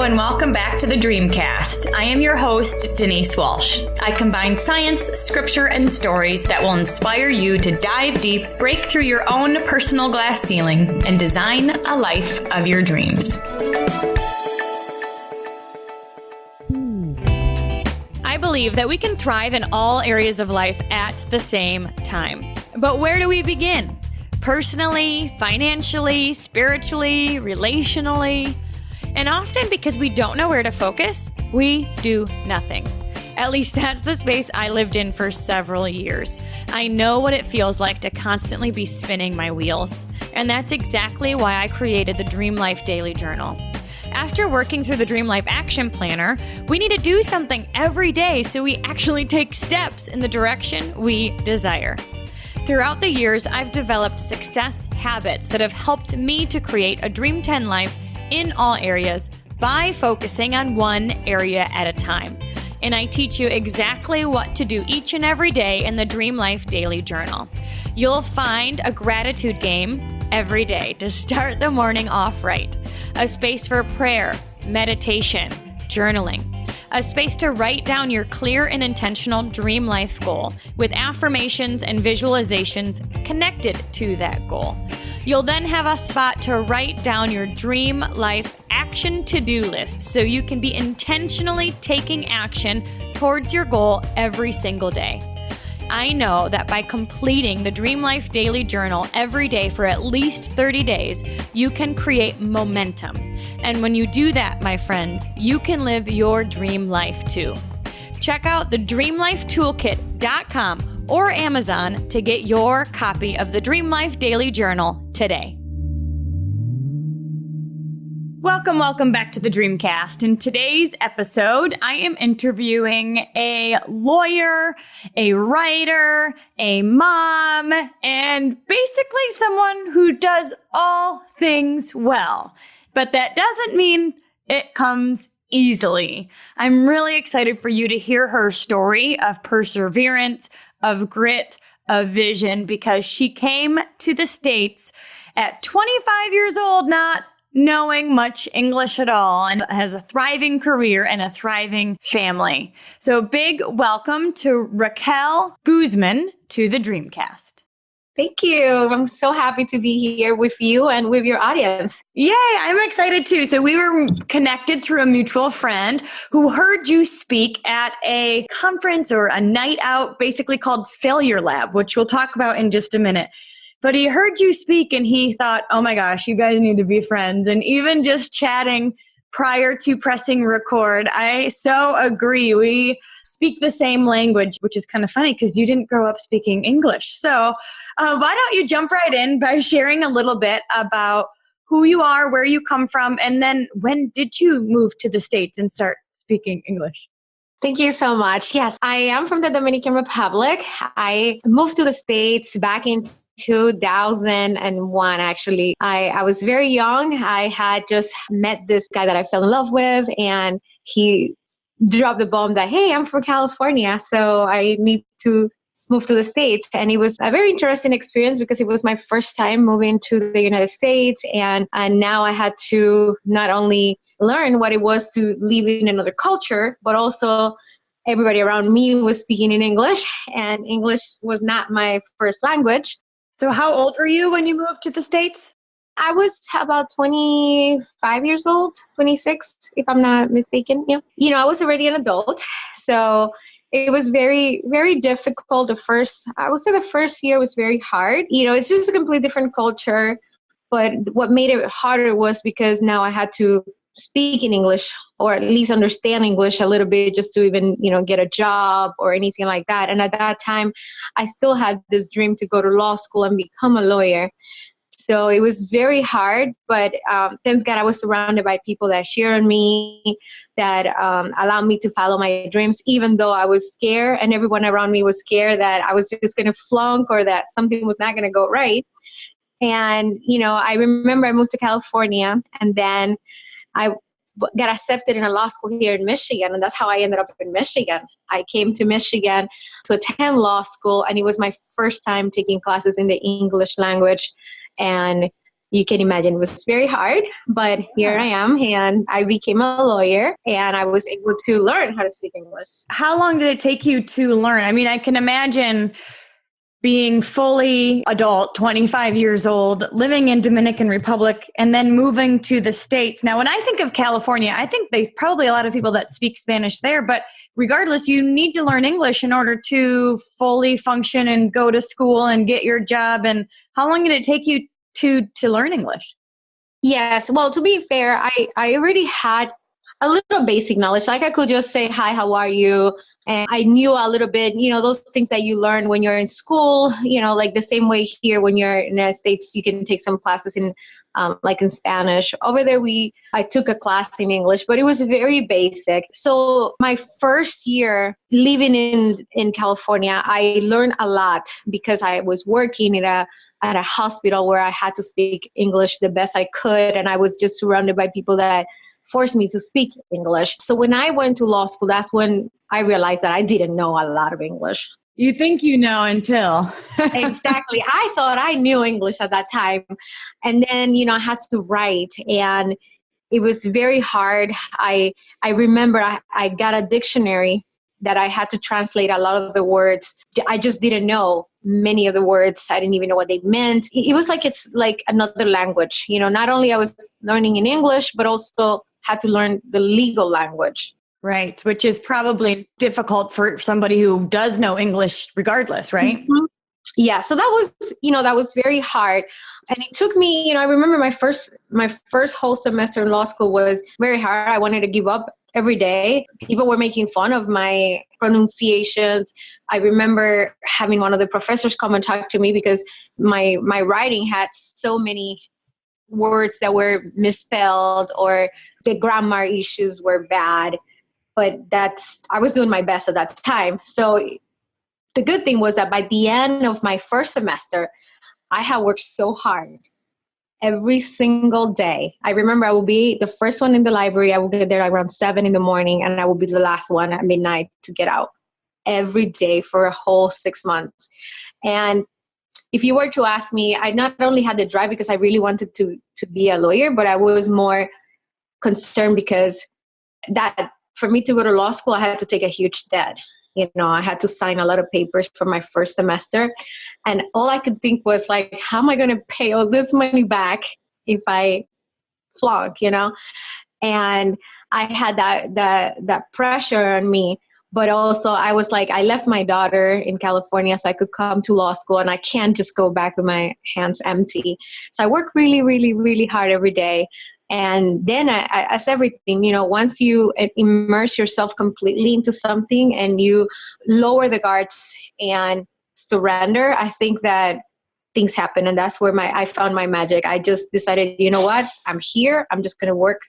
and welcome back to the Dreamcast. I am your host, Denise Walsh. I combine science, scripture, and stories that will inspire you to dive deep, break through your own personal glass ceiling, and design a life of your dreams. I believe that we can thrive in all areas of life at the same time. But where do we begin? Personally, financially, spiritually, relationally. And often because we don't know where to focus, we do nothing. At least that's the space I lived in for several years. I know what it feels like to constantly be spinning my wheels. And that's exactly why I created the Dream Life Daily Journal. After working through the Dream Life Action Planner, we need to do something every day so we actually take steps in the direction we desire. Throughout the years, I've developed success habits that have helped me to create a Dream 10 life in all areas by focusing on one area at a time. And I teach you exactly what to do each and every day in the Dream Life Daily Journal. You'll find a gratitude game every day to start the morning off right, a space for prayer, meditation, journaling, a space to write down your clear and intentional dream life goal with affirmations and visualizations connected to that goal. You'll then have a spot to write down your dream life action to-do list so you can be intentionally taking action towards your goal every single day. I know that by completing the Dream Life Daily Journal every day for at least 30 days, you can create momentum. And when you do that, my friends, you can live your dream life too. Check out the dreamlifetoolkit.com or Amazon to get your copy of the Dream Life Daily Journal today. Welcome back to the Dreamcast. In today's episode, I am interviewing a lawyer, a writer, a mom, and basically someone who does all things well. But that doesn't mean it comes easily. I'm really excited for you to hear her story of perseverance, of grit, of vision, because she came to the States at 25 years old, not knowing much English at all, and has a thriving career and a thriving family. So big welcome to Raquel Guzman to the Dreamcast. Thank you. I'm so happy to be here with you and with your audience. Yay, I'm excited too. So we were connected through a mutual friend who heard you speak at a conference or a night out, basically called Failure Lab, which we'll talk about in just a minute. But he heard you speak and he thought, oh my gosh, you guys need to be friends. And even just chatting prior to pressing record, I so agree. We speak the same language, which is kind of funny because you didn't grow up speaking English. So why don't you jump right in by sharing a little bit about who you are, where you come from, and then when did you move to the States and start speaking English? Thank you so much. Yes, I am from the Dominican Republic. I moved to the States back in 2001, actually. I was very young. I had just met this guy that I fell in love with, and he dropped the bomb that, hey, I'm from California, so I need to move to the States. And it was a very interesting experience because it was my first time moving to the United States. And now I had to not only learn what it was to live in another culture, but also everybody around me was speaking in English, and English was not my first language. So how old were you when you moved to the States? I was about 25 years old, 26, if I'm not mistaken. Yeah. I was already an adult. So it was very, very difficult. I would say the first year was very hard. It's just a completely different culture. But what made it harder was because now I had to speak in English, or at least understand English a little bit, just to even, get a job or anything like that. And at that time, I still had this dream to go to law school and become a lawyer. So it was very hard, but thanks God I was surrounded by people that shared on me, that allowed me to follow my dreams, even though I was scared and everyone around me was scared that I was just going to flunk or that something was not going to go right. And, I remember I moved to California, and then I got accepted in a law school here in Michigan, and that's how I ended up in Michigan. I came to Michigan to attend law school, and it was my first time taking classes in the English language. And you can imagine it was very hard, but here I am, and I became a lawyer, and I was able to learn how to speak English. How long did it take you to learn? I mean, I can imagine being fully adult, 25 years old, living in Dominican Republic, and then moving to the States. Now, when I think of California, I think there's probably a lot of people that speak Spanish there, but regardless, you need to learn English in order to fully function and go to school and get your job. And how long did it take you to learn English? Yes. Well, to be fair, I already had a little basic knowledge. Like I could just say, hi, how are you? And I knew a little bit, those things that you learn when you're in school, like the same way here when you're in the United States, you can take some classes in, like in Spanish. Over there, I took a class in English, but it was very basic. So my first year living in California, I learned a lot because I was working at a hospital where I had to speak English the best I could. And I was just surrounded by people that forced me to speak English. So when I went to law school, that's when I realized that I didn't know a lot of English. You think you know until. Exactly. I thought I knew English at that time. And then, I had to write, and it was very hard. I remember I got a dictionary that I had to translate a lot of the words. I just didn't know many of the words. I didn't even know what they meant. It was like it's like another language. Not only I was learning in English, but also had to learn the legal language. Right, which is probably difficult for somebody who does know English regardless, right? Mm-hmm. Yeah, so that was very hard. And it took me, I remember my first whole semester in law school was very hard. I wanted to give up every day. People were making fun of my pronunciations. I remember having one of the professors come and talk to me because my writing had so many words that were misspelled, or the grammar issues were bad. But I was doing my best at that time. So the good thing was that by the end of my first semester, I had worked so hard every single day. I remember I will be the first one in the library. I will get there around 7 a.m, and I will be the last one at midnight to get out every day for a whole 6 months. And if you were to ask me, I not only had the drive because I really wanted to be a lawyer, but I was more concerned because that for me to go to law school, I had to take a huge debt. I had to sign a lot of papers for my first semester. And all I could think was like, how am I going to pay all this money back if I flunk, And I had that pressure on me. But also I was like, I left my daughter in California so I could come to law school, and I can't just go back with my hands empty. So I worked really, really, really hard every day. And then as everything, once you immerse yourself completely into something and you lower the guards and surrender, I think that things happen. And that's where I found my magic. I just decided, you know what, I'm here. I'm just going to work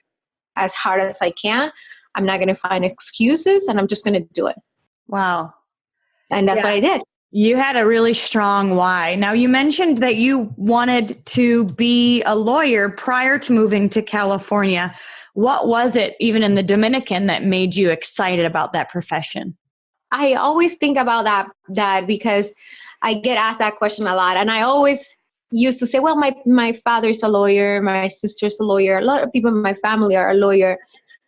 as hard as I can. I'm not going to find excuses, and I'm just going to do it. Wow. And that's what I did. You had a really strong why. Now, you mentioned that you wanted to be a lawyer prior to moving to California. What was it, even in the Dominican, that made you excited about that profession? I always think about that because I get asked that question a lot. And I always used to say, well, my father's a lawyer, my sister's a lawyer, a lot of people in my family are a lawyer.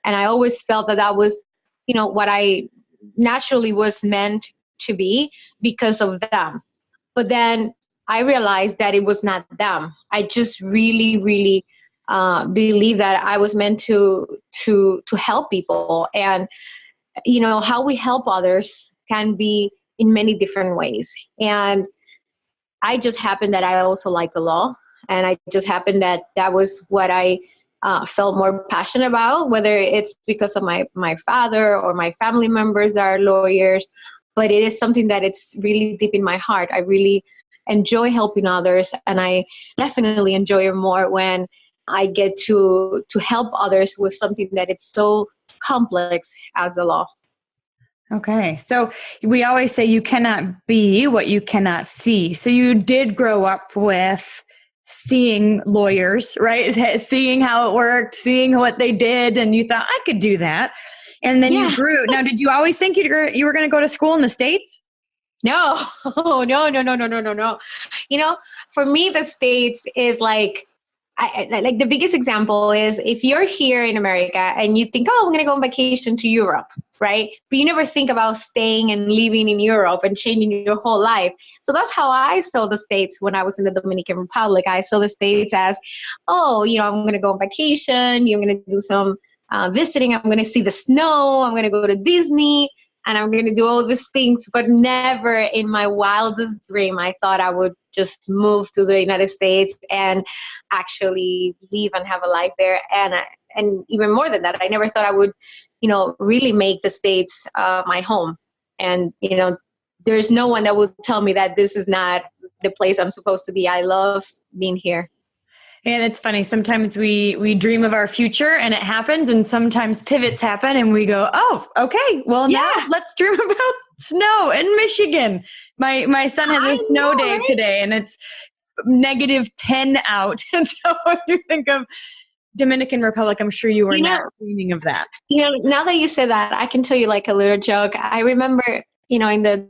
And I always felt that was, what I naturally was meant to be because of them. But then I realized that it was not them. I just really, really believe that I was meant to help people. And, how we help others can be in many different ways. And I just happened that I also like the law. And I just happened that was what I felt more passionate about, whether it's because of my father or my family members that are lawyers. But it is something that it's really deep in my heart. I really enjoy helping others, and I definitely enjoy it more when I get to help others with something that it's so complex as the law. Okay. So we always say you cannot be what you cannot see. So you did grow up with seeing lawyers, right? Seeing how it worked, seeing what they did, and you thought, I could do that. And then you grew. Now, did you always think you were going to go to school in the States? No, no. For me, the States is like like the biggest example is if you're here in America and you think, oh, I'm going to go on vacation to Europe, right? But you never think about staying and living in Europe and changing your whole life. So that's how I saw the States when I was in the Dominican Republic. I saw the States as, oh, I'm going to go on vacation. You're going to do some visiting. I'm going to see the snow. I'm going to go to Disney. And I'm going to do all these things, but never in my wildest dream I thought I would just move to the United States and actually live and have a life there. And even more than that, I never thought I would, really make the States my home. And, there's no one that would tell me that this is not the place I'm supposed to be. I love being here. And it's funny, sometimes we dream of our future and it happens, and sometimes pivots happen and we go, oh, okay, well, now let's dream about snow in Michigan. My son has a snow day today and it's -10 out. And so when you think of Dominican Republic, I'm sure you were not dreaming of that. Now that you say that, I can tell you like a little joke. I remember, in the,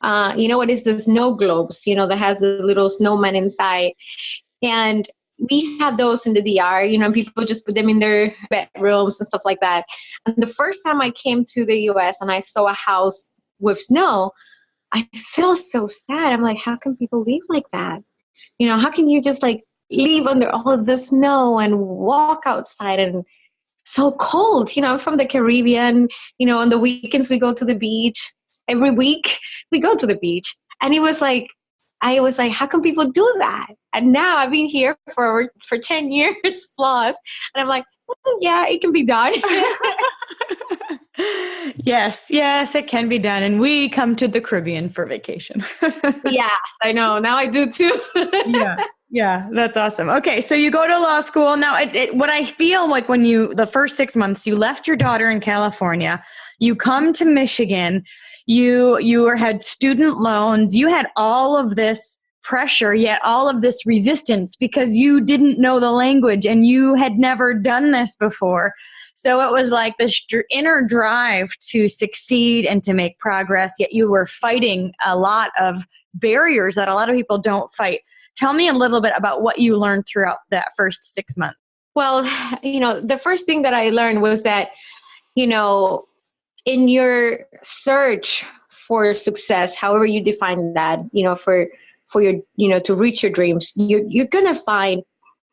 what is the snow globes, that has a little snowman inside. And we had those in the DR, people just put them in their bedrooms and stuff like that. And the first time I came to the US and I saw a house with snow, I felt so sad. I'm like, how can people live like that? How can you just like live under all of the snow and walk outside and so cold? I'm from the Caribbean, on the weekends we go to the beach. Every week we go to the beach. And I was like, how can people do that? And now I've been here for 10 years plus. And I'm like, yeah, it can be done. Yes, it can be done. And we come to the Caribbean for vacation. Yes, I know. Now I do too. Yeah, that's awesome. Okay, so you go to law school. Now, what I feel like when the first 6 months, you left your daughter in California, you come to Michigan, you had student loans, you had all of this pressure, yet all of this resistance because you didn't know the language and you had never done this before. So it was like this inner drive to succeed and to make progress, yet you were fighting a lot of barriers that a lot of people don't fight. Tell me a little bit about what you learned throughout that first 6 months. Well, the first thing that I learned was that, in your search for success, however you define that, for your, to reach your dreams, you're going to find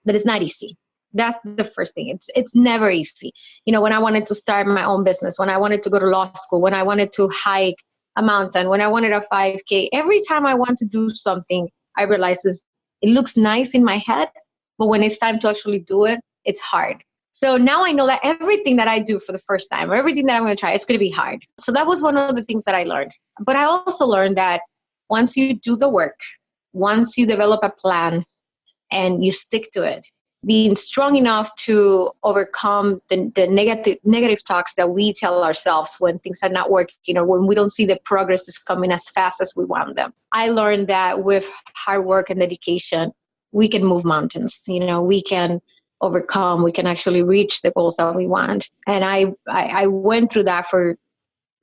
that it's not easy. That's the first thing. It's never easy. When I wanted to start my own business, when I wanted to go to law school, when I wanted to hike a mountain, when I wanted a 5K, every time I want to do something, I realize it looks nice in my head, but when it's time to actually do it, it's hard. So now I know that everything that I do for the first time, or everything that I'm going to try, it's going to be hard. So that was one of the things that I learned. But I also learned that once you do the work, once you develop a plan and you stick to it, being strong enough to overcome the negative talks that we tell ourselves when things are not working, when we don't see the progress is coming as fast as we want them. I learned that with hard work and dedication, we can move mountains. We can overcome, we can actually reach the goals that we want. And I went through that for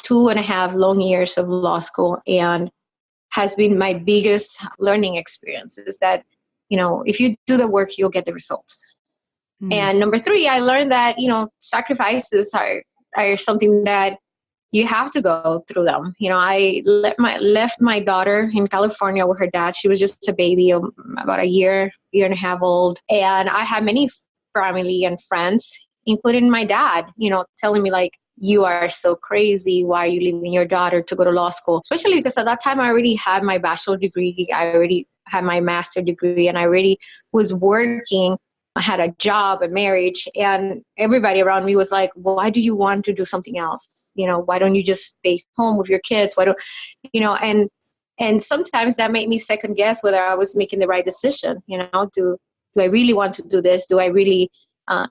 2.5 long years of law school, and has been my biggest learning experience is that, if you do the work, you'll get the results. Mm. And number 3, I learned that, sacrifices are something that you have to go through them. I left my daughter in California with her dad. She was just a baby, about a year and a half old. And I had many family and friends, including my dad, telling me like, you are so crazy. Why are you leaving your daughter to go to law school? Especially because at that time I already had my bachelor's degree. I already had my master's degree, and I already was working. I had a job, a marriage, and everybody around me was like, why do you want to do something else? Why don't you just stay home with your kids? Why don't, and sometimes that made me second guess whether I was making the right decision. Do I really want to do this? Do I really,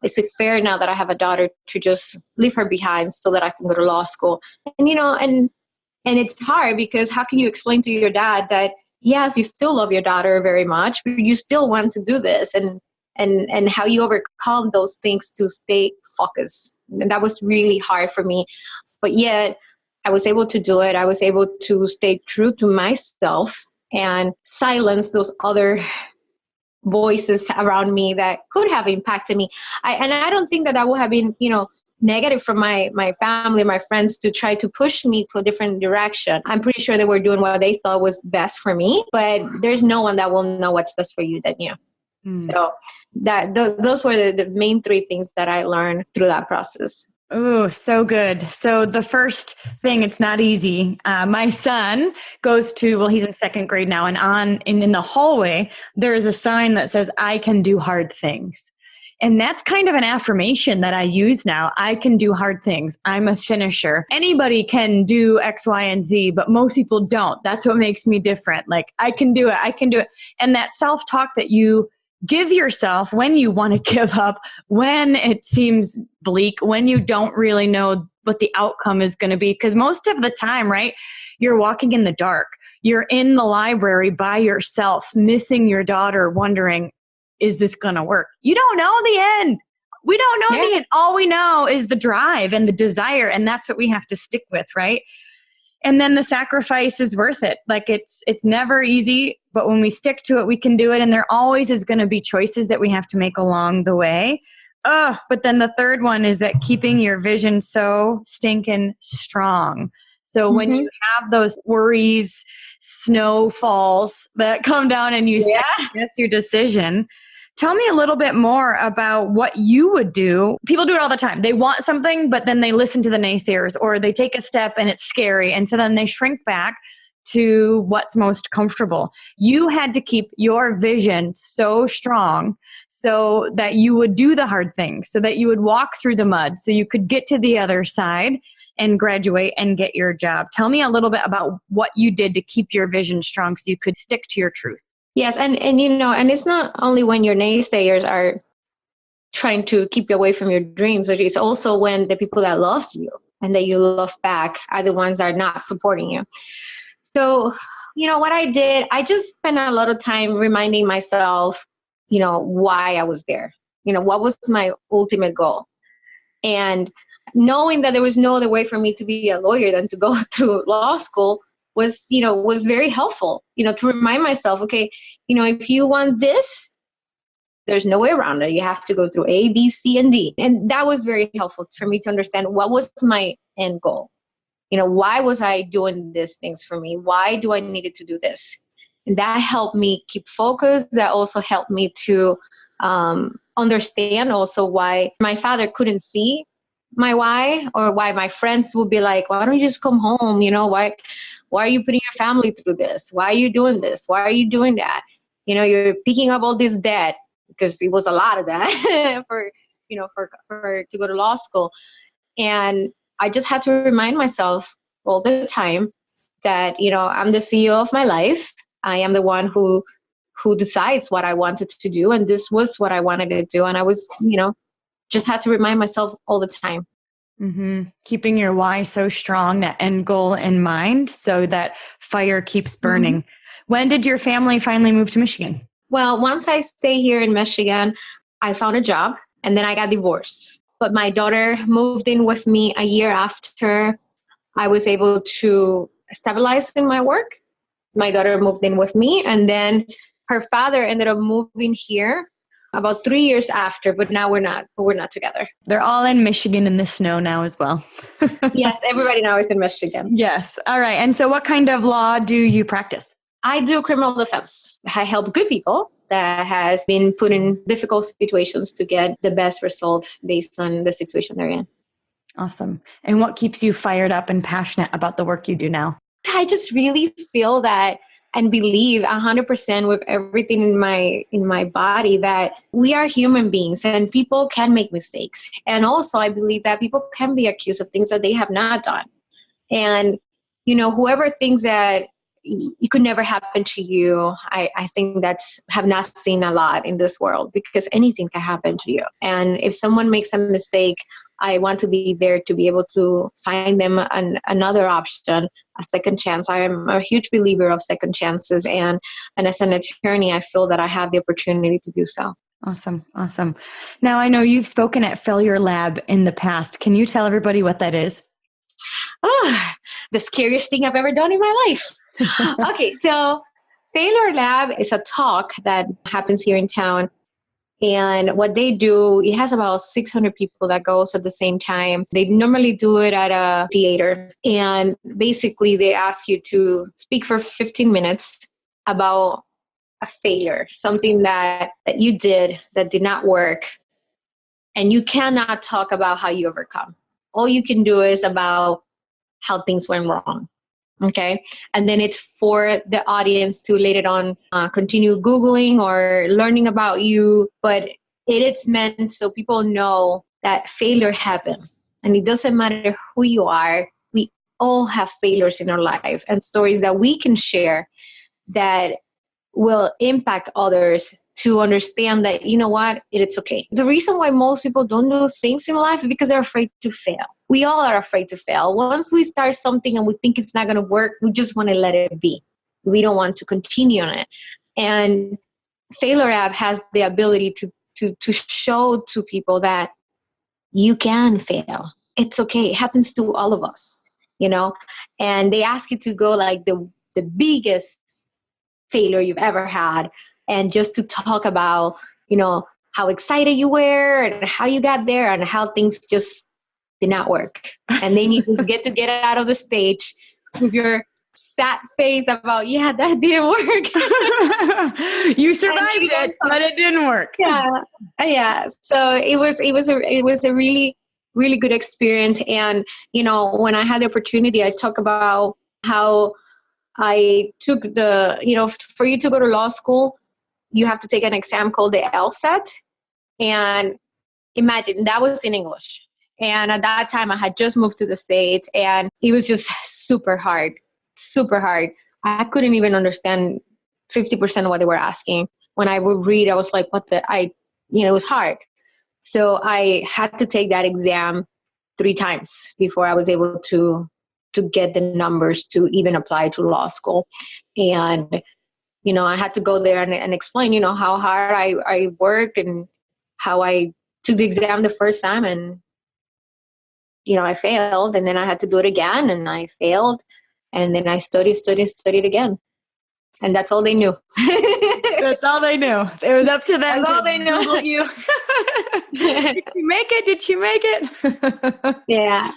is it fair now that I have a daughter to just leave her behind so that I can go to law school? And, and it's hard because how can you explain to your dad that, yes, you still love your daughter very much, but you still want to do this, and how you overcome those things to stay focused. And that was really hard for me. But yet I was able to do it. I was able to stay true to myself and silence those other voices around me that could have impacted me. And I don't think that that would have been, negative from my family, my friends, to try to push me to a different direction. I'm pretty sure they were doing what they thought was best for me, but there's no one that will know what's best for you than you. So those were the main three things that I learned through that process. Oh, so good. So the first thing, it's not easy. My son goes to, he's in second grade now, and in the hallway, there is a sign that says, "I can do hard things." And that's kind of an affirmation that I use now. I can do hard things. I'm a finisher. Anybody can do X, Y, and Z, but most people don't. That's what makes me different. Like, I can do it. I can do it. And that self-talk that you give yourself when you want to give up, when it seems bleak, when you don't really know what the outcome is going to be. Because most of the time, right, you're walking in the dark. You're in the library by yourself, missing your daughter, wondering, is this going to work? You don't know the end. We don't know the end. All we know is the drive and the desire. And that's what we have to stick with, right? And then the sacrifice is worth it. Like it's never easy, but when we stick to it, we can do it. And there always is going to be choices that we have to make along the way. But then the third one is that keeping your vision so stinking strong. So when you have those worries, snowfalls that come down and you say, that's your decision. Tell me a little bit more about what you would do. People do it all the time. They want something, but then they listen to the naysayers, or they take a step and it's scary. And so then they shrink back to what's most comfortable. You had to keep your vision so strong so that you would do the hard things, so that you would walk through the mud, so you could get to the other side and graduate and get your job. Tell me a little bit about what you did to keep your vision strong so you could stick to your truth. Yes, and it's not only when your naysayers are trying to keep you away from your dreams, but it's also when the people that loves you and that you love back are the ones that are not supporting you. So, what I did, I just spent a lot of time reminding myself, why I was there. What was my ultimate goal? And knowing that there was no other way for me to be a lawyer than to go through law school was very helpful, to remind myself, okay, if you want this, there's no way around it. You have to go through A, B, C, and D. And that was very helpful for me to understand what was my end goal. Why was I doing these things for me? Why do I needed to do this? And that helped me keep focused. That also helped me to understand also why my father couldn't see my why, or why my friends would be like, why don't you just come home? Why are you putting your family through this? Why are you doing this? Why are you doing that? You're picking up all this debt, because it was a lot of that for to go to law school. And I just had to remind myself all the time that, I'm the CEO of my life. I am the one who decides what I wanted to do. And this was what I wanted to do. And I was, just had to remind myself all the time. Mm-hmm. Keeping your why so strong, that end goal in mind, so that fire keeps burning. When did your family finally move to Michigan? Well, once I stay here in Michigan, I found a job and then I got divorced. But my daughter moved in with me a year after I was able to stabilize in my work. My daughter moved in with me, and then her father ended up moving here about 3 years after, but now we're not together. They're all in Michigan in the snow now as well. Yes, everybody now is in Michigan. Yes. All right. And so what kind of law do you practice? I do criminal defense. I help good people that has been put in difficult situations to get the best result based on the situation they're in. Awesome. And what keeps you fired up and passionate about the work you do now? I just really feel that and believe 100% with everything in my body that we are human beings and people can make mistakes. And also I believe that people can be accused of things that they have not done. And, whoever thinks that it could never happen to you, I think have not seen a lot in this world, because anything can happen to you. And if someone makes a mistake, I want to be there to be able to find them another option, a second chance. I am a huge believer of second chances. And as an attorney, I feel that I have the opportunity to do so. Awesome. Awesome. Now, I know you've spoken at Failure Lab in the past. Can you tell everybody what that is? Oh, the scariest thing I've ever done in my life. Okay, so Failure Lab is a talk that happens here in town. And what they do, it has about 600 people that goes at the same time. They normally do it at a theater. And basically, they ask you to speak for 15 minutes about a failure, something that you did that did not work. And you cannot talk about how you overcome. All you can do is about how things went wrong. Okay. And then it's for the audience to later on continue Googling or learning about you. But it is meant so people know that failure happens. And it doesn't matter who you are. We all have failures in our life and stories that we can share that will impact others to understand that, you know what, it's okay. The reason why most people don't do things in life is because they're afraid to fail. We all are afraid to fail. Once we start something and we think it's not going to work, we just want to let it be. We don't want to continue on it. And Failure App has the ability to show to people that you can fail. It's okay. It happens to all of us, you know. And they ask you to go like the biggest failure you've ever had, and just to talk about, you know, how excited you were and how you got there and how things just did not work. And then you just get out of the stage with your sad face about, yeah, that didn't work. You survived it, but it didn't work. Yeah. So it was a really, really good experience. And, you know, when I had the opportunity, I talk about how I took for you to go to law school, you have to take an exam called the LSAT. And imagine that was in English. And at that time I had just moved to the States, and it was just super hard. I couldn't even understand 50% of what they were asking. When I would read, I was like, it was hard. So I had to take that exam 3 times before I was able to get the numbers to even apply to law school. And, you know, I had to go there and explain, you know, how hard I worked and how I took the exam the first time and, you know, I failed, and then I had to do it again and I failed, and then I studied again. And that's all they knew. That's all they knew. It was up to them that's all they knew. Google you. Did you make it? Did you make it? Yeah.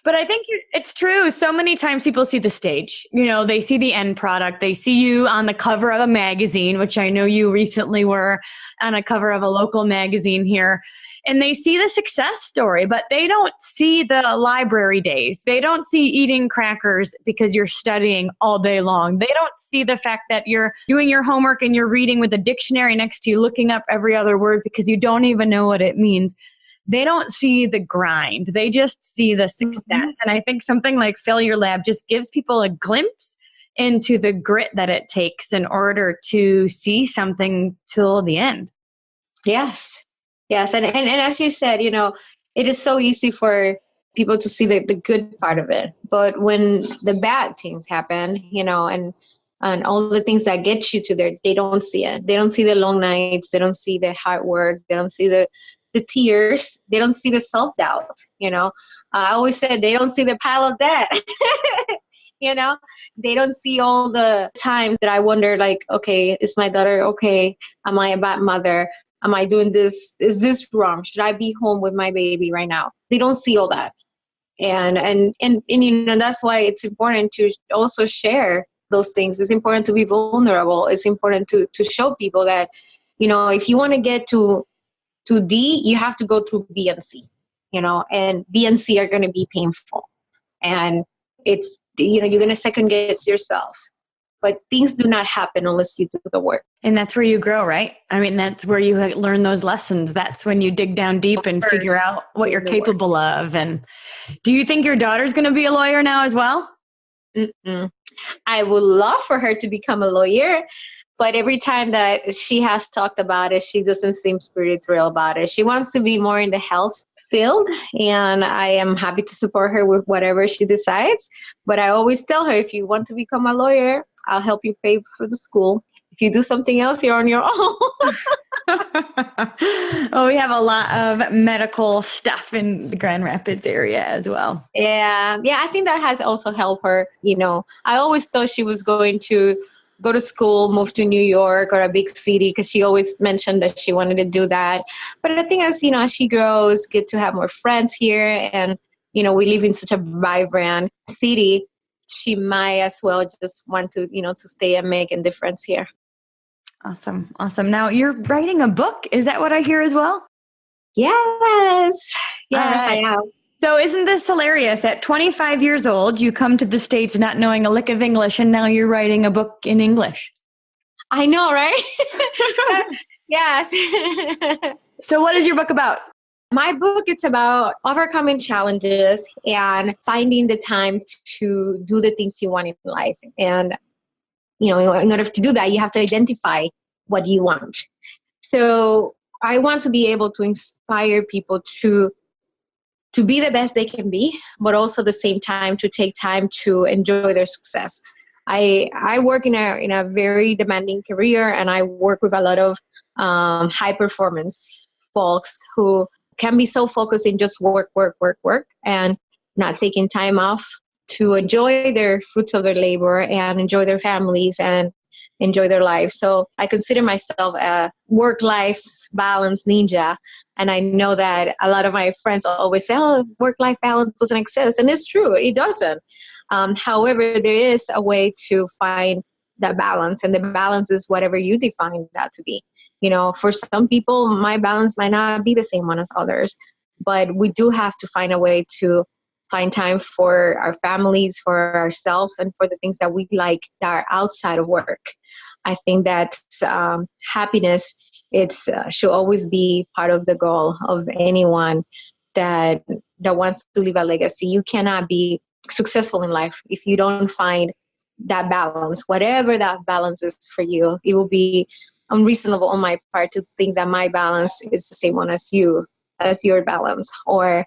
But I think it's true. So many times people see the stage, you know, they see the end product. They see you on the cover of a magazine, which I know you recently were on a cover of a local magazine here. And they see the success story, but they don't see the library days. They don't see eating crackers because you're studying all day long. They don't see the fact that you're doing your homework and you're reading with a dictionary next to you, looking up every other word because you don't even know what it means. They don't see the grind. They just see the success. Mm-hmm. And I think something like Failure Lab just gives people a glimpse into the grit that it takes in order to see something till the end. Yes. And as you said, you know, it is so easy for people to see the good part of it. But when the bad things happen, you know, and all the things that get you to there, they don't see it. They don't see the long nights. They don't see the hard work. They don't see the tears. They don't see the self-doubt, you know. I always said they don't see the pile of debt. You know, they don't see all the times that I wonder, like, okay, is my daughter okay? Am I a bad mother? Am I doing this? Is this wrong? Should I be home with my baby right now? They don't see all that. And you know, that's why it's important to also share those things. It's important to be vulnerable. It's important to show people that, you know, if you want to get to D, you have to go through B and C, you know, and B and C are going to be painful. And it's, you know, you're going to second guess yourself. But things do not happen unless you do the work. And that's where you grow, right? I mean, that's where you learn those lessons. That's when you dig down deep and figure out what you're capable of. And do you think your daughter's going to be a lawyer now as well? Mm-mm. I would love for her to become a lawyer. But every time that she has talked about it, she doesn't seem pretty thrilled about it. She wants to be more in the health field, and I am happy to support her with whatever she decides. But I always tell her, if you want to become a lawyer, I'll help you pay for the school. If you do something else, you're on your own. Well, we have a lot of medical stuff in the Grand Rapids area as well. Yeah, I think that has also helped her. You know, I always thought she was going to go to school, move to New York or a big city, because she always mentioned that she wanted to do that. But I think as she grows, get to have more friends here, and we live in such a vibrant city, she might as well just want to stay and make a difference here. Awesome. Awesome. Now you're writing a book. Is that what I hear as well? Yes. Yes, All right. I am. So isn't this hilarious? At 25 years old, you come to the States not knowing a lick of English, and now you're writing a book in English. I know, right? Yes. So what is your book about? My book, it's about overcoming challenges and finding the time to do the things you want in life. And, in order to do that, you have to identify what you want. So I want to be able to inspire people to be the best they can be, but also at the same time to take time to enjoy their success. I work in a very demanding career, and I work with a lot of high performance folks who can be so focused in just work, and not taking time off to enjoy their fruits of their labor and enjoy their families and enjoy their lives. So I consider myself a work-life balance ninja. And I know that a lot of my friends always say, oh, work-life balance doesn't exist. And it's true, it doesn't. However, there is a way to find that balance. And the balance is whatever you define that to be. For some people, my balance might not be the same one as others. But we do have to find a way to find time for our families, for ourselves, and for the things that we like that are outside of work. I think that happiness, should always be part of the goal of anyone that wants to leave a legacy. You cannot be successful in life if you don't find that balance, whatever that balance is for you. It will be unreasonable on my part to think that my balance is the same one as your balance, or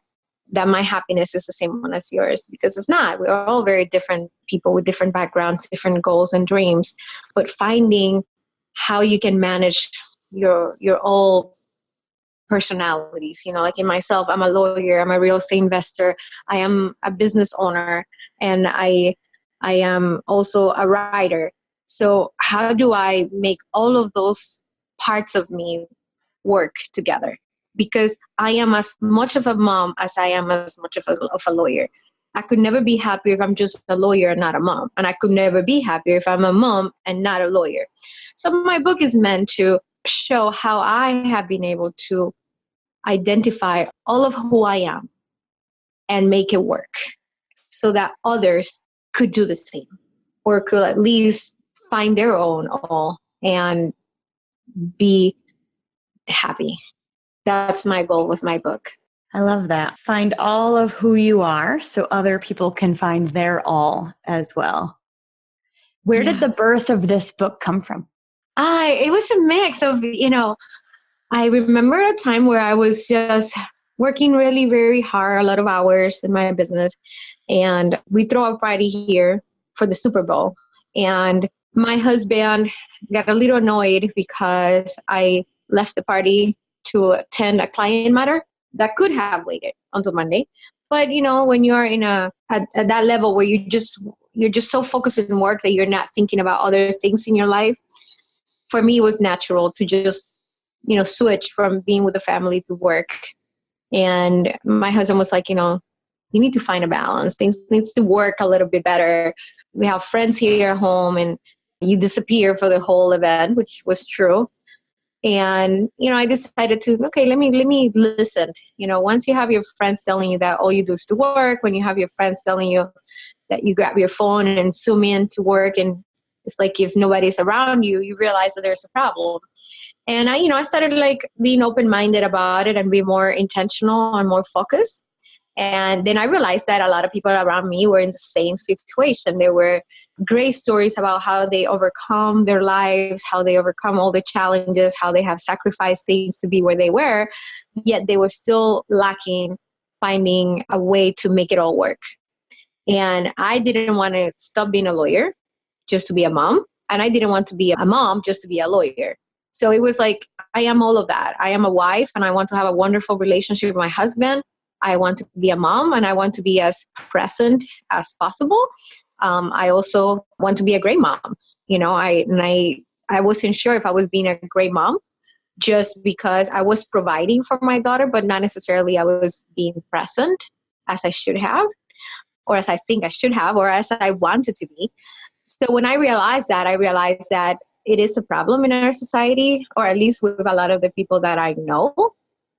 that my happiness is the same one as yours, because it's not. We're all very different people with different backgrounds, different goals and dreams, but finding how you can manage your all personalities. Like in myself, I'm a lawyer, I'm a real estate investor, I am a business owner, and I am also a writer. So how do I make all of those parts of me work together? Because I am as much of a mom as I am as much of a lawyer. I could never be happier if I'm just a lawyer and not a mom. And I could never be happier if I'm a mom and not a lawyer. So my book is meant to show how I have been able to identify all of who I am and make it work so that others could do the same, or could at least find their own all and be happy. That's my goal with my book. I love that. Find all of who you are so other people can find their all as well. Where did the birth of this book come from? It was a mix of, I remember a time where I was just working really, very hard, a lot of hours in my business. And we throw a party here for the Super Bowl. And my husband got a little annoyed because I left the party to attend a client matter that could have waited until Monday. But when you're at that level where you're just so focused in work that you're not thinking about other things in your life, for me it was natural to just switch from being with the family to work. And my husband was like, you need to find a balance. Things needs to work a little bit better. We have friends here at home, and you disappear for the whole event, which was true. And, I decided to, okay, let me listen. Once you have your friends telling you that all you do is to work, when you have your friends telling you that you grab your phone and zoom in to work, and it's like if nobody's around you, you realize that there's a problem. And I started like being open-minded about it and be more intentional and more focused. And then I realized that a lot of people around me were in the same situation. There were great stories about how they overcome their lives, how they overcome all the challenges, how they have sacrificed things to be where they were, yet they were still lacking finding a way to make it all work. And I didn't want to stop being a lawyer just to be a mom. And I didn't want to be a mom just to be a lawyer. So it was like, I am all of that. I am a wife, and I want to have a wonderful relationship with my husband. I want to be a mom, and I want to be as present as possible. I also want to be a great mom. I wasn't sure if I was being a great mom just because I was providing for my daughter, but not necessarily I was being present as I should have, or as I think I should have, or as I wanted to be. So when I realized that it is a problem in our society, or at least with a lot of the people that I know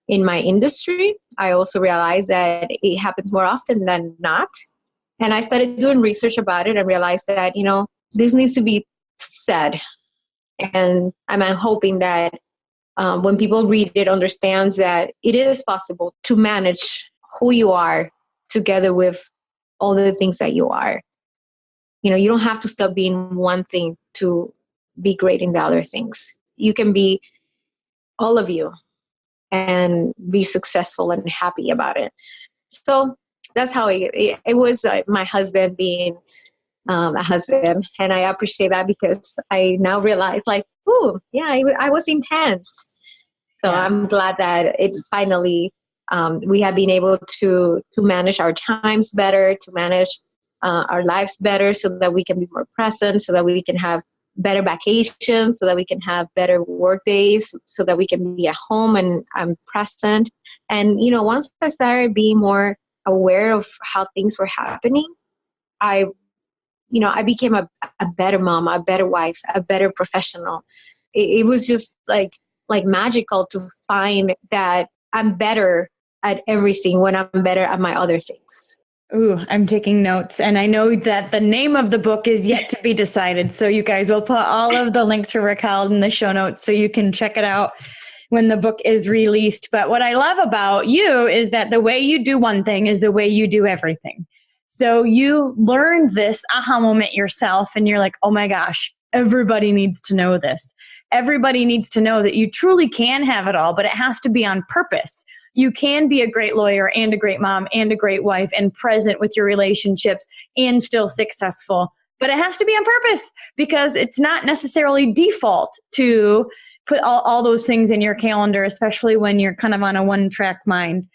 in my industry. I also realized that it happens more often than not. And I started doing research about it and realized that, this needs to be said. And I'm hoping that when people read it, understands that it is possible to manage who you are together with all the things that you are. You don't have to stop being one thing to be great in the other things. You can be all of you and be successful and happy about it. So that's how it was my husband being a husband. And I appreciate that because I now realize oh, yeah, I was intense. So yeah. I'm glad that it finally, we have been able to manage our times better, to manage our lives better so that we can be more present, so that we can have better vacations, so that we can have better work days, so that we can be at home and I'm present. And, once I started being more aware of how things were happening, I became a better mom, a better wife, a better professional. It was just like magical to find that I'm better at everything when I'm better at my other things. Ooh, I'm taking notes. And I know that the name of the book is yet to be decided. So you guys will put all of the links for Raquel in the show notes so you can check it out when the book is released. But what I love about you is that the way you do one thing is the way you do everything. So you learned this aha moment yourself and you're like, oh my gosh, everybody needs to know this. Everybody needs to know that you truly can have it all, but it has to be on purpose. You can be a great lawyer and a great mom and a great wife and present with your relationships and still successful. But it has to be on purpose because it's not necessarily default to put all those things in your calendar, especially when you're kind of on a one-track mind.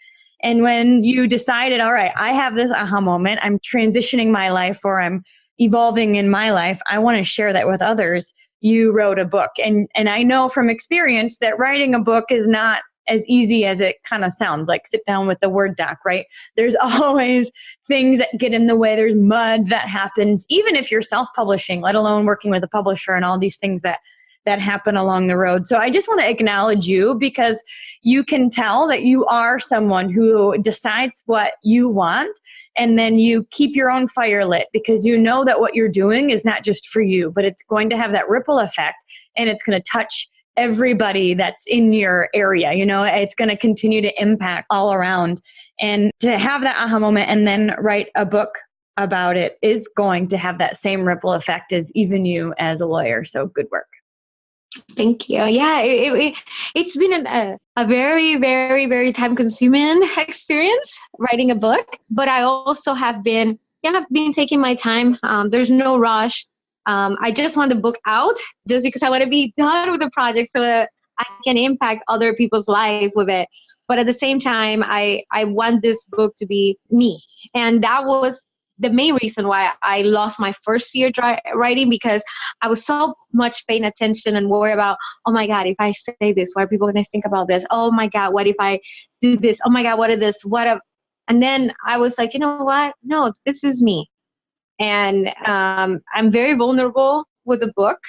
And when you decided, all right, I have this aha moment, I'm transitioning my life or I'm evolving in my life, I want to share that with others, you wrote a book. And I know from experience that writing a book is not as easy as it kind of sounds, like sit down with the Word doc, right? There's always things that get in the way. There's mud that happens, even if you're self-publishing, let alone working with a publisher and all these things that happen along the road. So I just want to acknowledge you because you can tell that you are someone who decides what you want and then you keep your own fire lit because you know that what you're doing is not just for you, but it's going to have that ripple effect and it's going to touch everybody that's in your area. It's going to continue to impact all around. And to have that aha moment and then write a book about it is going to have that same ripple effect as even you as a lawyer. So good work. Thank you. Yeah, it's been a very, very, very time-consuming experience writing a book. But I also have been taking my time. There's no rush. I just want the book out just because I want to be done with the project so that I can impact other people's life with it. But at the same time, I want this book to be me. And that was the main reason why I lost my first year writing, because I was so much paying attention and worried about, oh my God, if I say this, what are people going to think about this? Oh my God, what if I do this? Oh my God, what is this? And then I was like, you know what? No, this is me. And I'm very vulnerable with the book.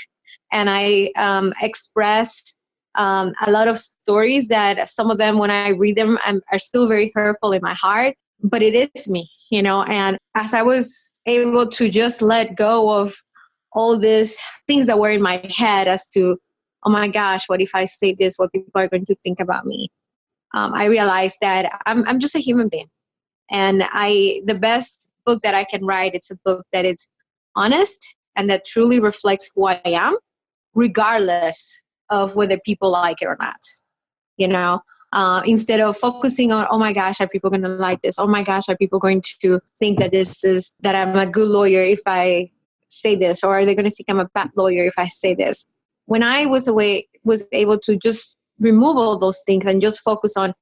And I express a lot of stories that some of them, when I read them, are still very hurtful in my heart. But it is me, and as I was able to just let go of all these things that were in my head as to, oh my gosh, what if I say this? What people are going to think about me? I realized that I'm just a human being. And the best book that I can write, it's a book that is honest and that truly reflects who I am, regardless of whether people like it or not, instead of focusing on, oh my gosh, are people going to like this? Oh my gosh, are people going to think that I'm a good lawyer if I say this? Or are they going to think I'm a bad lawyer if I say this? When I was able to just remove all those things and just focus on,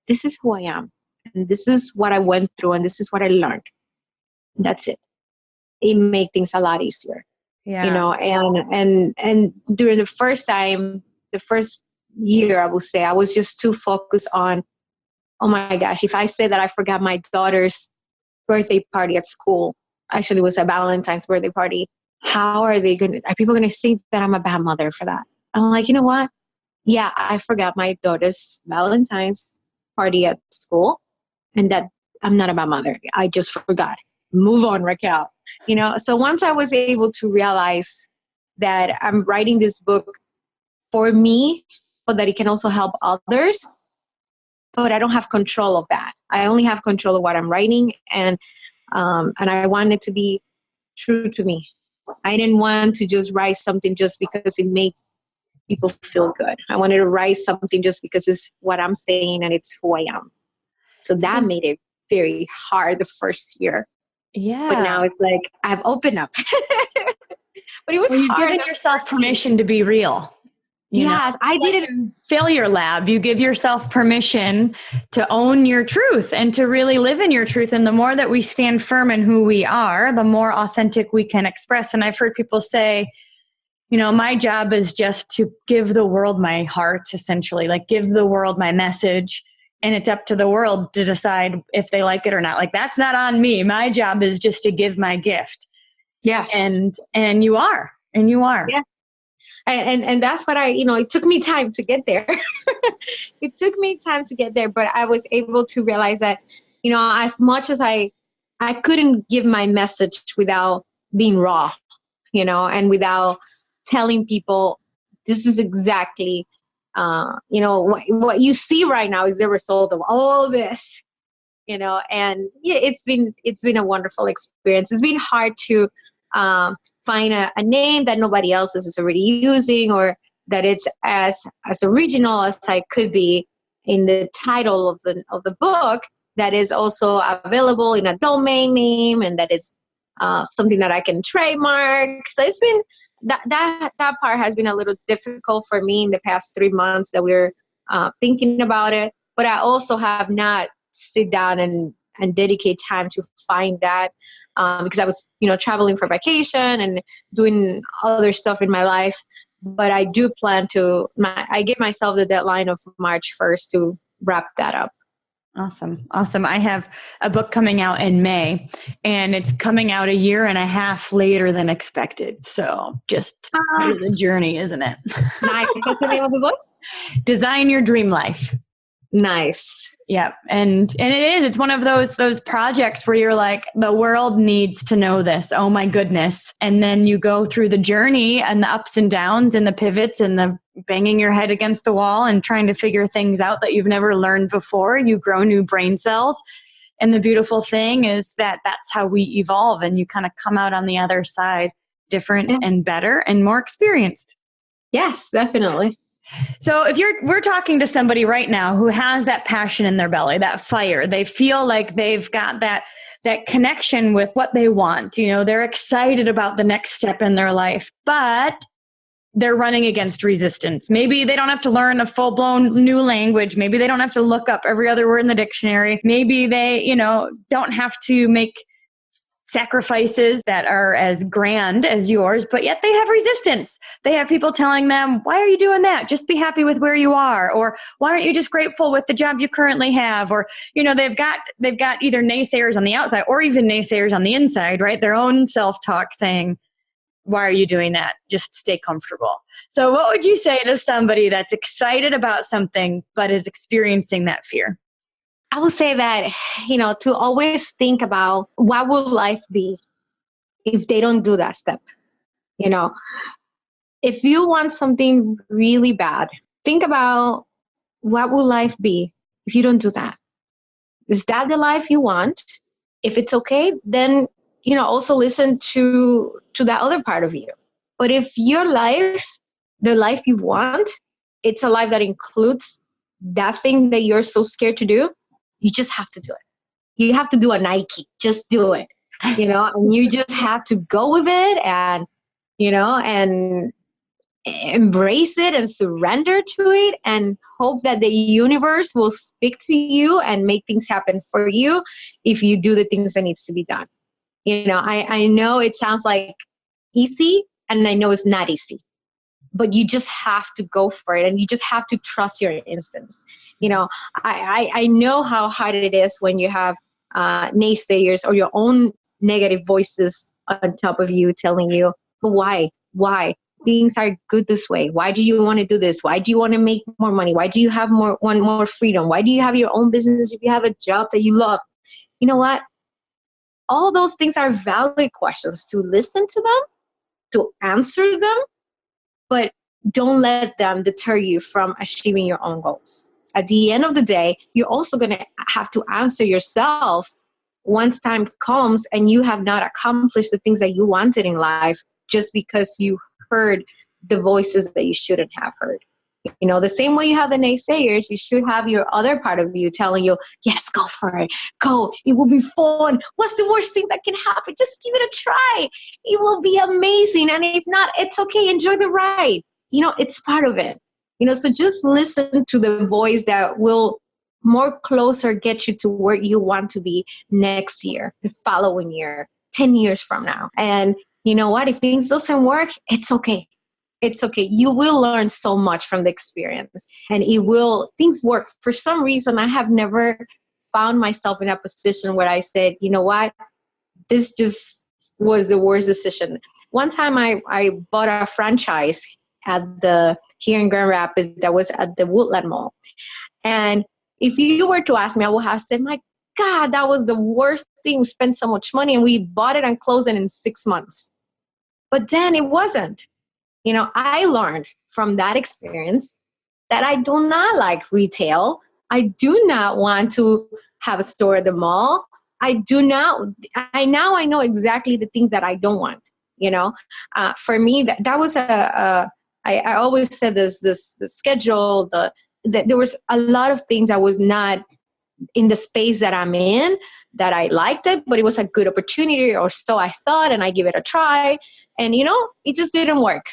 this is who I am. And this is what I went through and this is what I learned. That's it. It made things a lot easier. Yeah. And during the first year, I would say I was just too focused on, oh my gosh, if I say that I forgot my daughter's birthday party at school, actually it was a Valentine's birthday party, are people going to think that I'm a bad mother for that? I'm like, you know what? Yeah, I forgot my daughter's Valentine's party at school, and that I'm not a bad mother. I just forgot. Move on, Raquel. So once I was able to realize that I'm writing this book for me, but that it can also help others, but I don't have control of that. I only have control of what I'm writing, and I want it to be true to me. I didn't want to just write something just because it makes people feel good. I wanted to write something just because it's what I'm saying and it's who I am. So that made it very hard the first year. Yeah. But now it's like I've opened up. But it was Well, you've hard. given yourself permission to be real. Yes, I didn't. Failure Lab, you give yourself permission to own your truth and to really live in your truth. And the more that we stand firm in who we are, the more authentic we can express. And I've heard people say, my job is just to give the world my heart, essentially, like give the world my message. And it's up to the world to decide if they like it or not. Like, that's not on me. My job is just to give my gift. Yes. And you are. Yeah. And that's what it took me time to get there. It took me time to get there, but I was able to realize that, as much as I couldn't give my message without being raw, and without telling people this is exactly, what you see right now is the result of all this, and yeah, it's been a wonderful experience. It's been hard to find a name that nobody else is already using, or that it's as original as I could be in the title of the book, that is also available in a domain name, and that is something that I can trademark. So it's been that part has been a little difficult for me in the past 3 months that we're thinking about it. But I also have not sit down and dedicate time to find that. Because I was, traveling for vacation and doing other stuff in my life. But I do plan I give myself the deadline of March 1st to wrap that up. Awesome. I have a book coming out in May, and it's coming out 1.5 years later than expected. So just part of the journey, isn't it? Nice. What's the name of the book? Design Your Dream Life. Nice. Yeah. And it's one of those projects where you're like, the world needs to know this. Oh my goodness. And then you go through the journey and the ups and downs and the pivots and the banging your head against the wall and trying to figure things out that you've never learned before. You grow new brain cells. And the beautiful thing is that that's how we evolve, and you kind of come out on the other side different and better and more experienced. Yes, definitely. So if we're talking to somebody right now who has that passion in their belly, that fire, they feel like they've got that connection with what they want, they're excited about the next step in their life, but they're running against resistance. Maybe they don't have to learn a full-blown new language. Maybe they don't have to look up every other word in the dictionary. Maybe they, don't have to make sacrifices that are as grand as yours, but yet they have resistance. They have people telling them, why are you doing that? Just be happy with where you are. Or why aren't you just grateful with the job you currently have? Or, they've got either naysayers on the outside or even naysayers on the inside, right? Their own self-talk saying, why are you doing that? Just stay comfortable. So what would you say to somebody that's excited about something, but is experiencing that fear? I would say that, to always think about what will life be if they don't do that step. If you want something really bad, think about what will life be if you don't do that. Is that the life you want? If it's okay, then, also listen to that other part of you. But if your life, the life you want, it's a life that includes that thing that you're so scared to do, you just have to do it. You have to do a Nike. Just do it. And you just have to go with it and, and embrace it and surrender to it and hope that the universe will speak to you and make things happen for you if you do the things that needs to be done. I know it sounds like easy, And I know it's not easy, but you just have to go for it, and you just have to trust your instincts. You know, I know how hard it is when you have naysayers or your own negative voices on top of you telling you, but why things are good this way? Why do you want to do this? Why do you want to make more money? Why do you want more freedom? Why do you have your own business if you have a job that you love? You know what? All those things are valid questions to listen to them, to answer them, but don't let them deter you from achieving your own goals. At the end of the day, you're also going to have to answer yourself once time comes and you have not accomplished the things that you wanted in life just because you heard the voices that you shouldn't have heard. You know, the same way you have the naysayers, you should have your other part of you telling you, yes, go for it. Go. It will be fun. What's the worst thing that can happen? Just give it a try. It will be amazing. And if not, it's okay. Enjoy the ride. You know, it's part of it. You know, so just listen to the voice that will more closer get you to where you want to be next year, the following year, 10 years from now. And you know what? If things doesn't work, it's okay. It's okay. You will learn so much from the experience, and things work. For some reason, I have never found myself in a position where I said, you know what, this just was the worst decision. One time I bought a franchise here in Grand Rapids that was at the Woodland Mall. And if you were to ask me, I would have said, my God, that was the worst thing. We spent so much money and we bought it and closed it in 6 months. But then it wasn't. You know, I learned from that experience that I do not like retail. I do not want to have a store at the mall. I know exactly the things that I don't want. You know, for me, that was I always said the schedule, there was a lot of things I was not in the space that I'm in that I liked it, but it was a good opportunity, or so I thought, and I give it a try. And, you know, it just didn't work.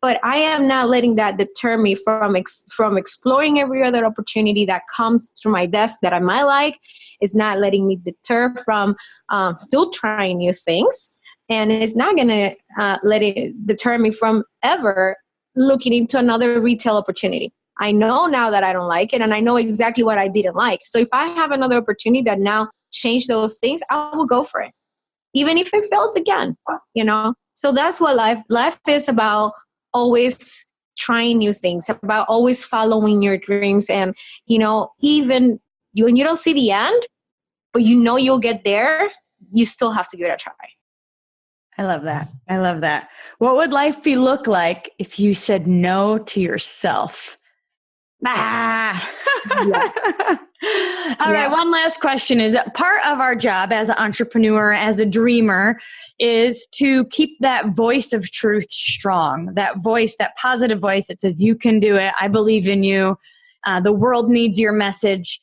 But I am not letting that deter me from exploring every other opportunity that comes through my desk that I might like. It's not letting me deter from still trying new things. And it's not going to let it deter me from ever looking into another retail opportunity. I know now that I don't like it, and I know exactly what I didn't like. So if I have another opportunity that now change those things, I will go for it, even if it fails again, you know. So that's what life is about. Always trying new things, about always following your dreams. And, you know, even when you don't see the end, but you know you'll get there, you still have to give it a try. I love that. I love that. What would life look like if you said no to yourself? Yeah. All right. One last question is that part of our job as an entrepreneur, as a dreamer, is to keep that voice of truth strong, that voice, that positive voice that says, you can do it. I believe in you. The world needs your message.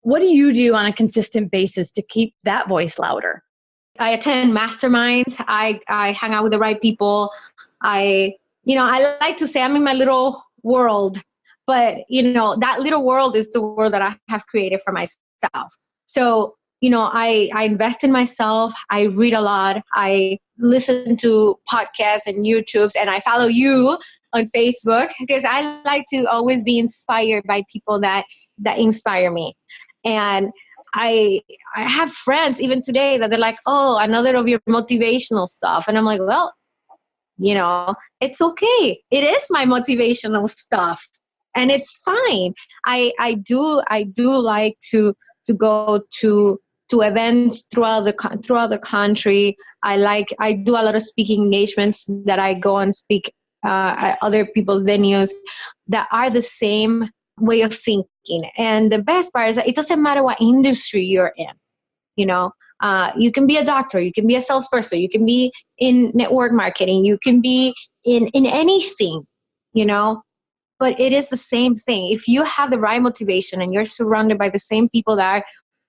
What do you do on a consistent basis to keep that voice louder? I attend masterminds. I hang out with the right people. I like to say I'm in my little world. But, you know, that little world is the world that I have created for myself. So, you know, I invest in myself. I read a lot. I listen to podcasts and YouTubes, and I follow you on Facebook because I like to always be inspired by people that inspire me. And I have friends even today that they're like, oh, another of your motivational stuff. And I'm like, well, you know, it's okay. It is my motivational stuff. And it's fine. I do like to go to events throughout the country. I do a lot of speaking engagements that I go and speak at other people's venues that are the same way of thinking. And the best part is that it doesn't matter what industry you're in. You know, you can be a doctor, you can be a salesperson, you can be in network marketing, you can be in anything, you know. But it is the same thing. If you have the right motivation and you're surrounded by the same people that are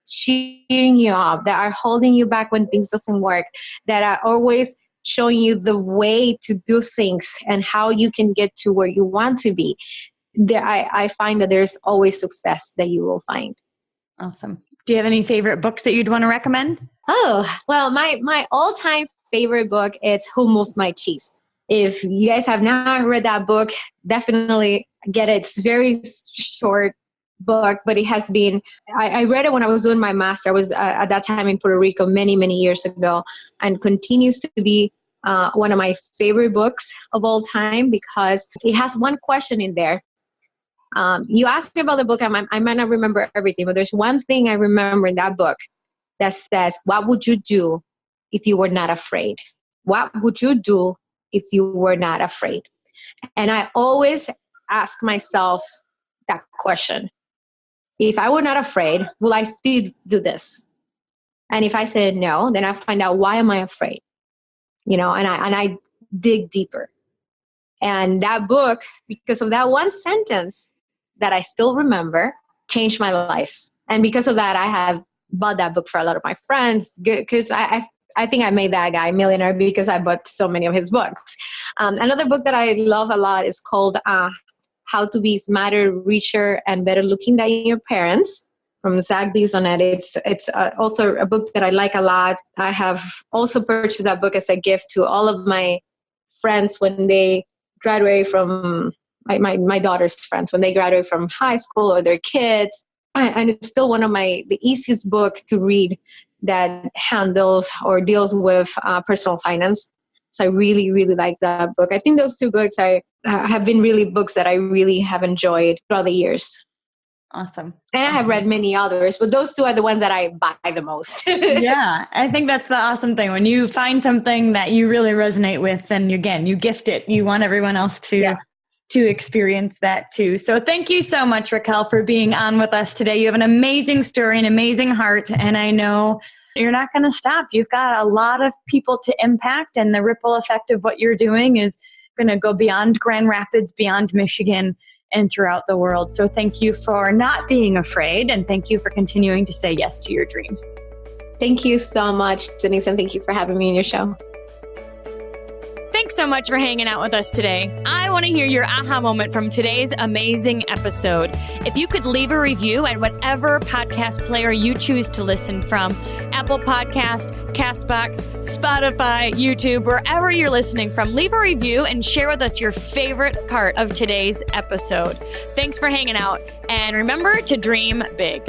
cheering you up, that are holding you back when things doesn't work, that are always showing you the way to do things and how you can get to where you want to be, I find that there's always success that you will find. Awesome. Do you have any favorite books that you'd want to recommend? Oh, well, my all-time favorite book is Who Moved My Cheese. If you guys have not read that book, definitely get it. It's very short book, but it has been, I read it when I was doing my master. I was at that time in Puerto Rico many, many years ago, and continues to be one of my favorite books of all time because it has one question in there. You asked me about the book. I might not remember everything, but there's one thing I remember in that book that says, what would you do if you were not afraid? What would you do if you were not afraid? And I always ask myself that question. If I were not afraid, will I still do this? And if I said no, then I find out, why am I afraid? And I dig deeper. And that book, because of that one sentence that I still remember, changed my life. And because of that, I have bought that book for a lot of my friends, because I think I made that guy a millionaire because I bought so many of his books. Another book that I love a lot is called How to Be Smarter, Richer, and Better Looking Than Your Parents, from Zach Bisonet. It's also a book that I like a lot. I have also purchased that book as a gift to all of my friends when they graduate from, my daughter's friends, when they graduate from high school, or their kids. And it's still one of the easiest book to read that handles or deals with personal finance. So I really, really like that book. I think those two books have been really books that I really have enjoyed throughout the years. Awesome. And I have read many others, but those two are the ones that I buy the most. Yeah, I think that's the awesome thing. When you find something that you really resonate with, then again, you gift it. You want everyone else to experience that too. So thank you so much, Raquel, for being on with us today. You have an amazing story, an amazing heart, and I know you're not going to stop. You've got a lot of people to impact, and the ripple effect of what you're doing is going to go beyond Grand Rapids, beyond Michigan, and throughout the world. So thank you for not being afraid, and thank you for continuing to say yes to your dreams. Thank you so much, Denise, and thank you for having me on your show. Thanks so much for hanging out with us today. I want to hear your aha moment from today's amazing episode. If you could leave a review at whatever podcast player you choose to listen from, Apple Podcast, Castbox, Spotify, YouTube, wherever you're listening from, leave a review and share with us your favorite part of today's episode. Thanks for hanging out, and remember to dream big.